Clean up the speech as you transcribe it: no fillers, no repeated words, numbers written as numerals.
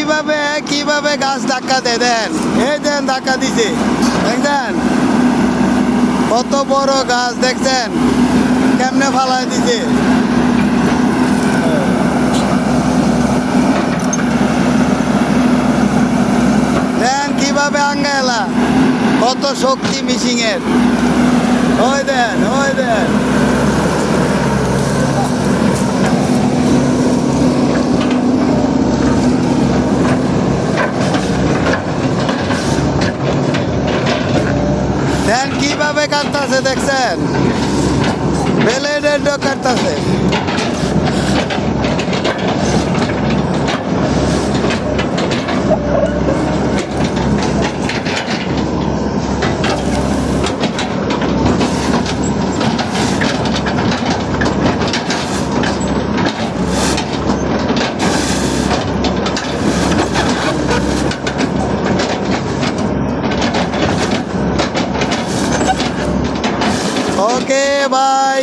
কিভাবে কিভাবে গাছ ধাক্কা দেয়, দেন এই দেন ধাক্কা দিছে, দেখছেন কত বড় গাছ, দেখছেন কেমনে ফালাই দিছে। দেন কিভাবে আঙ্গাইলা, কত শক্তি মিশিং এর, ওই দেন ওই দেন। দেন কিভাবে কাটতেছে, দেখছেন ব্লেডের ডগ কাটতেছে। Okay bye.